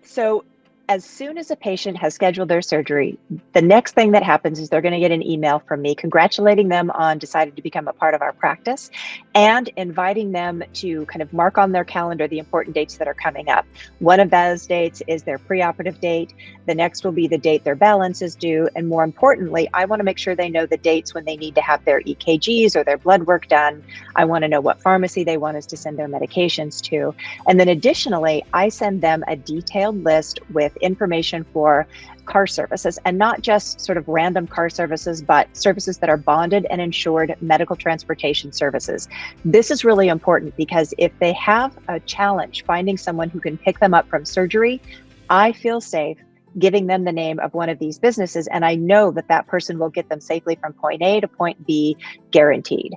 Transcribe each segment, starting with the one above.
So as soon as a patient has scheduled their surgery, the next thing that happens is they're going to get an email from me congratulating them on deciding to become a part of our practice and inviting them to kind of mark on their calendar the important dates that are coming up. One of those dates is their preoperative date. The next will be the date their balance is due. And more importantly, I want to make sure they know the dates when they need to have their EKGs or their blood work done. I want to know what pharmacy they want us to send their medications to. And then additionally, I send them a detailed list with information for car services, and not just sort of random car services, but services that are bonded and insured medical transportation services. This is really important because if they have a challenge finding someone who can pick them up from surgery, I feel safe giving them the name of one of these businesses, and I know that that person will get them safely from point A to point B, guaranteed.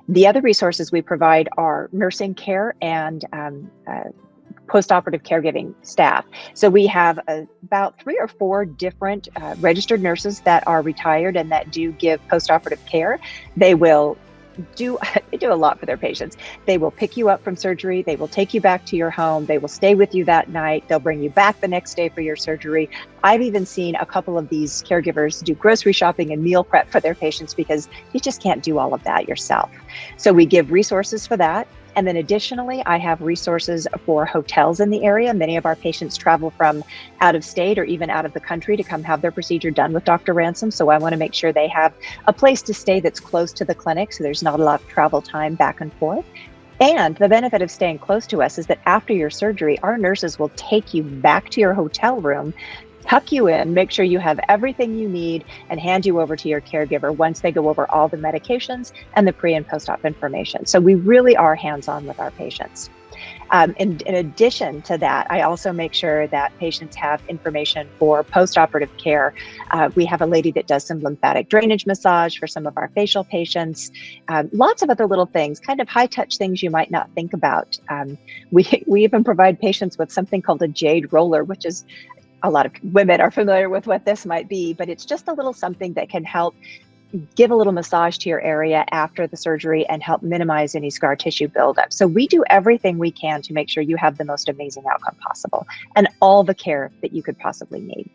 The other resources we provide are nursing care and postoperative caregiving staff. So we have about 3 or 4 different registered nurses that are retired and that do give postoperative care. They do a lot for their patients. They will pick you up from surgery. They will take you back to your home. They will stay with you that night. They'll bring you back the next day for your surgery. I've even seen a couple of these caregivers do grocery shopping and meal prep for their patients because you just can't do all of that yourself. So we give resources for that. And then additionally, I have resources for hotels in the area. Many of our patients travel from out of state or even out of the country to come have their procedure done with Dr. Ransom. So I want to make sure they have a place to stay that's close to the clinic, so there's not a lot of travel time back and forth. And the benefit of staying close to us is that after your surgery, our nurses will take you back to your hotel room, tuck you in, make sure you have everything you need, and hand you over to your caregiver once they go over all the medications and the pre and post-op information. So we really are hands-on with our patients. In addition to that, I also make sure that patients have information for post-operative care. We have a lady that does some lymphatic drainage massage for some of our facial patients. Lots of other little things, kind of high-touch things you might not think about. We even provide patients with something called a jade roller, which is a lot of women are familiar with what this might be, but it's just a little something that can help give a little massage to your area after the surgery and help minimize any scar tissue buildup. So we do everything we can to make sure you have the most amazing outcome possible and all the care that you could possibly need.